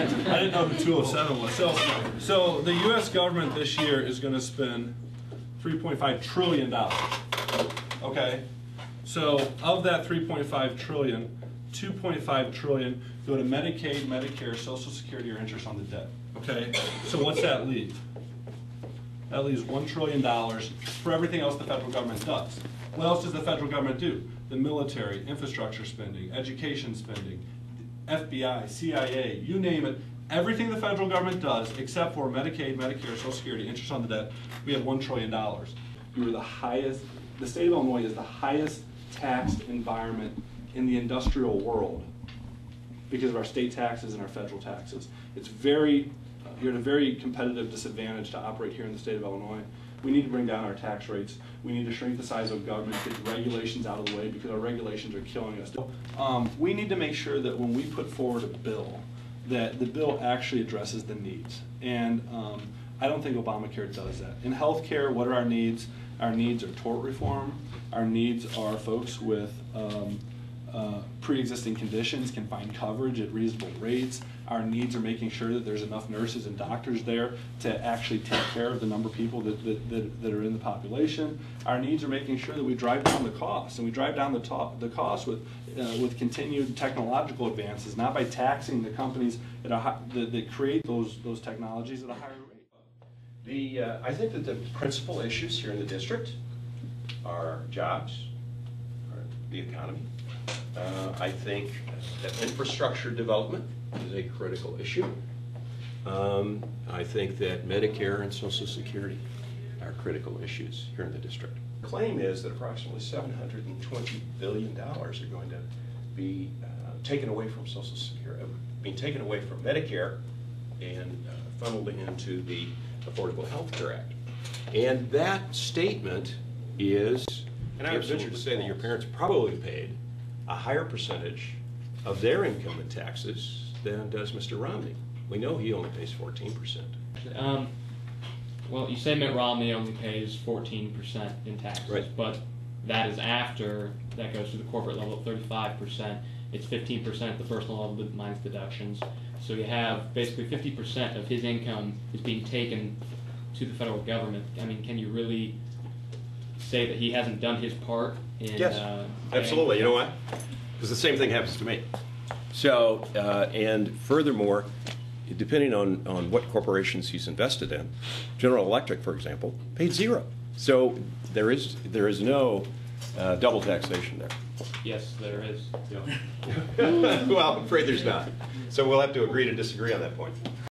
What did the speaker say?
I didn't know who 207 was. So the U.S. government this year is going to spend $3.5 trillion. Okay? So of that $3.5 trillion, $2.5 trillion go to Medicaid, Medicare, Social Security, or interest on the debt. Okay? So what's that leave? That leaves $1 trillion for everything else the federal government does. What else does the federal government do? The military, infrastructure spending, education spending, FBI, CIA, you name it. Everything the federal government does, except for Medicaid, Medicare, Social Security, interest on the debt, we have $1 trillion. We were the highest, the state of Illinois is the highest taxed environment in the industrial world because of our state taxes and our federal taxes. It's very, you're at a very competitive disadvantage to operate here in the state of Illinois. We need to bring down our tax rates. We need to shrink the size of government, get the regulations out of the way because our regulations are killing us. We need to make sure that when we put forward a bill, that the bill actually addresses the needs. And I don't think Obamacare does that. In healthcare, what are our needs? Our needs are tort reform. Our needs are folks with pre-existing conditions can find coverage at reasonable rates. Our needs are making sure that there's enough nurses and doctors there to actually take care of the number of people that are in the population. Our needs are making sure that we drive down the costs, and we drive down the costs with continued technological advances, not by taxing the companies that create those technologies at a higher rate. I think that the principal issues here in the district are jobs, are the economy. I think that infrastructure development is a critical issue. I think that Medicare and Social Security are critical issues here in the district. The claim is that approximately $720 billion are going to be taken away from Social Security, being taken away from Medicare and funneled into the Affordable Health Care Act. And that statement is, and I would venture to say that your parents probably paid a higher percentage of their income in taxes than does Mr. Romney. We know he only pays 14%. Well, you say Mitt Romney only pays 14% in taxes, right, but that is after that goes to the corporate level at 35%. It's 15% at the personal level minus deductions. So you have basically 50% of his income is being taken to the federal government. I mean, can you really say that he hasn't done his part in... Yes, absolutely. You know what? Because the same thing happens to me. So, and furthermore, depending on what corporations he's invested in, General Electric, for example, paid zero. So there is no double taxation there. Yes, there is. Well, I'm afraid there's not. So we'll have to agree to disagree on that point.